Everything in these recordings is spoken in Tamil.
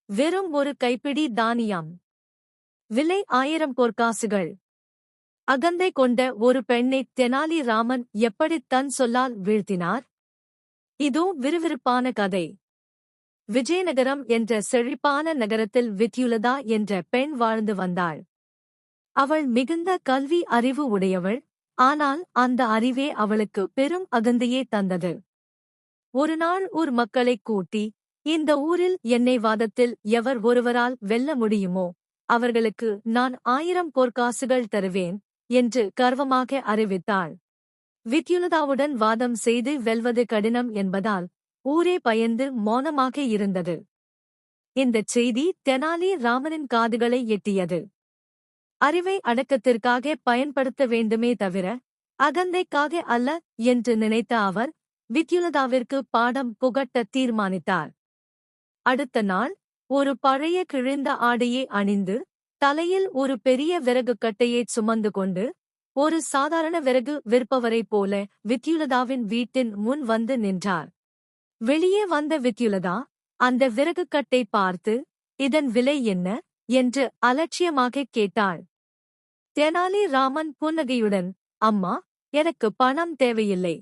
வெறும் ஒரு கைப்பிடி தானியம். விலை 1000 பொற்காசுகள். அகந்தை கொண்ட ஒரு பெண்ணை தெனாலி ராமன் எப்படித் தன் சொல்லால் வீழ்த்தினார்? இதோ விறுவிறுப்பான கதை. விஜயநகரம் என்ற செழிப்பான நகரத்தில் வித்யுலதா என்ற பெண் வாழ்ந்து வந்தாள். அவள் மிகுந்த கல்வி அறிவு உடையவள். ஆனால் அந்த அறிவே அவளுக்கு பெரும் அகந்தையே தந்தது. ஒருநாள் ஊர் மக்களைக் கூட்டி, இந்த ஊரில் என்னை வாதத்தில் எவர் ஒருவரால் வெல்ல முடியுமோ அவர்களுக்கு நான் 1000 பொற்காசுகள் தருவேன் என்று கர்வமாக அறிவித்தாள். வித்யுலதாவுடன் வாதம் செய்து வெல்வது கடினம் என்பதால் ஊரே பயந்து மௌனமாக இருந்தது. இந்தச் செய்தி தெனாலி ராமனின் காதுகளை எட்டியது. அறிவை அடக்கத்திற்காக பயன்படுத்த வேண்டுமே தவிர அகந்தைக்காக அல்ல என்று நினைத்த அவர் வித்யுலதாவிற்கு பாடம் புகட்ட தீர்மானித்தார். அடுத்த நாள் ஒரு பழைய கிழிந்த ஆடையை அணிந்து, தலையில் ஒரு பெரிய விறகு கட்டையைச் சுமந்து கொண்டு, ஒரு சாதாரண விறகு விற்பவரைப் போல வித்யுலதாவின் வீட்டின் முன் வந்து நின்றார். வெளியே வந்த வித்யுலதா அந்த விறகு கட்டை பார்த்து, இதன் விலை என்ன என்று அலட்சியமாகக் கேட்டாள். தெனாலி ராமன் புன்னகையுடன், அம்மா, எனக்கு பணம் தேவையில்லை.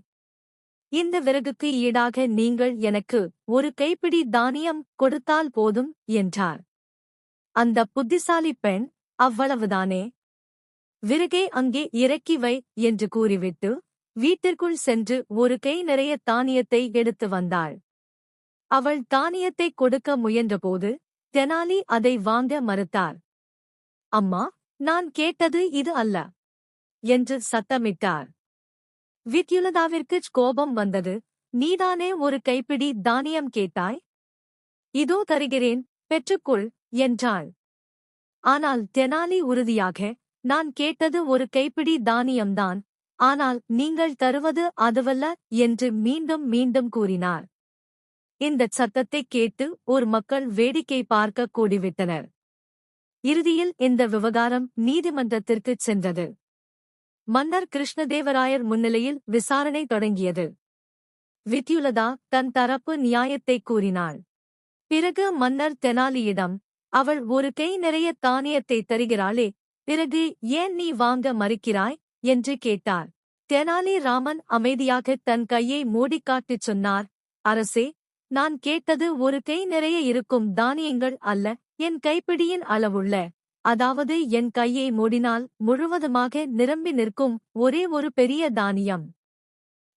இந்த விறகுக்கு ஈடாக நீங்கள் எனக்கு ஒரு கைப்பிடி தானியம் கொடுத்தால் போதும் என்றார். அந்த புத்திசாலி பெண், அவ்வளவுதானே, விறகை அங்கே இறக்கி வை என்று கூறிவிட்டு வீட்டிற்குள் சென்று ஒரு கை நிறைய தானியத்தை எடுத்து வந்தாள். அவள் தானியத்தை கொடுக்க முயன்றபோது தெனாலி அதை வாங்க மறுத்தார். அம்மா, நான் கேட்டது இது அல்ல என்று சத்தமிட்டார். வித்யுலதாவிற்குக் கோபம் வந்தது. நீதானே ஒரு கைப்பிடி தானியம் கேட்டாய்? இதோ தருகிறேன், பெற்றுக்கொள் என்றாள். ஆனால் தெனாலி உறுதியாக, நான் கேட்டது ஒரு கைப்பிடி தானியம்தான், ஆனால் நீங்கள் தருவது அதுவல்ல என்று மீண்டும் மீண்டும் கூறினார். இந்தச் சத்தத்தைக் கேட்டு ஊர் மக்கள் வேடிக்கை பார்க்க கூடிவிட்டனர். இறுதியில் இந்த விவகாரம் நீதிமன்றத்திற்குச் சென்றது. மன்னர் கிருஷ்ணதேவராயர் முன்னிலையில் விசாரணை தொடங்கியது. வித்யுலதா தன் தரப்பு நியாயத்தை கூறினாள். பிறகு மன்னர் தெனாலியிடம், அவள் ஒரு கை நிறைய தானியத்தை தருகிறாளே, பிறகு ஏன் நீ வாங்க மறுக்கிறாய் என்று கேட்டார். தெனாலி ராமன் அமைதியாக தன் கையை மூடிக்காட்டிச் சொன்னார், அரசே, நான் கேட்டது ஒரு கை நிறைய இருக்கும் தானியங்கள் அல்ல, என் கைப்பிடியின் அளவுள்ள, அதாவது என் கையை மூடினால் முழுவதுமாக நிரம்பி நிற்கும் ஒரே ஒரு பெரிய தானியம்.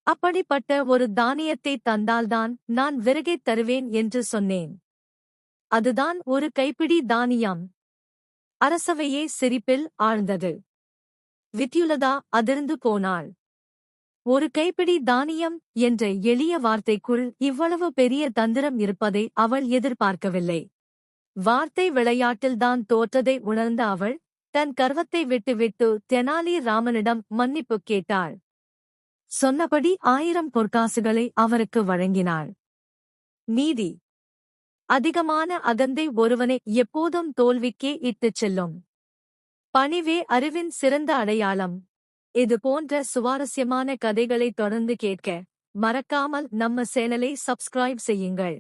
அப்படிப்பட்ட ஒரு தானியத்தை தந்தால்தான் நான் விறகைத் தருவேன் என்று சொன்னேன். அதுதான் ஒரு கைப்பிடி தானியம். அரசவையே சிரிப்பில் ஆழ்ந்தது. வித்யுலதா அதிர்ந்து போனாள். ஒரு கைப்பிடி தானியம் என்ற எளிய வார்த்தைக்குள் இவ்வளவு பெரிய தந்திரம் இருப்பதை அவள் எதிர்பார்க்கவில்லை. வார்த்தை விளையாட்டில்தான் தோற்றதை உணர்ந்த அவள் தன் கர்வத்தை விட்டுவிட்டு தெனாலி ராமனிடம் மன்னிப்பு கேட்டாள். சொன்னபடி 1000 பொற்காசுகளை அவருக்கு வழங்கினாள். நீதி. அதிகமான அகந்தை ஒருவனை எப்போதும் தோல்விக்கே இட்டுச் செல்லும். பணிவே அறிவின் சிறந்த அடையாளம். இது போன்ற சுவாரஸ்யமான கதைகளை தொடர்ந்து கேட்க மறக்காமல் நம்ம சேனலை சப்ஸ்கிரைப் செய்யுங்கள்.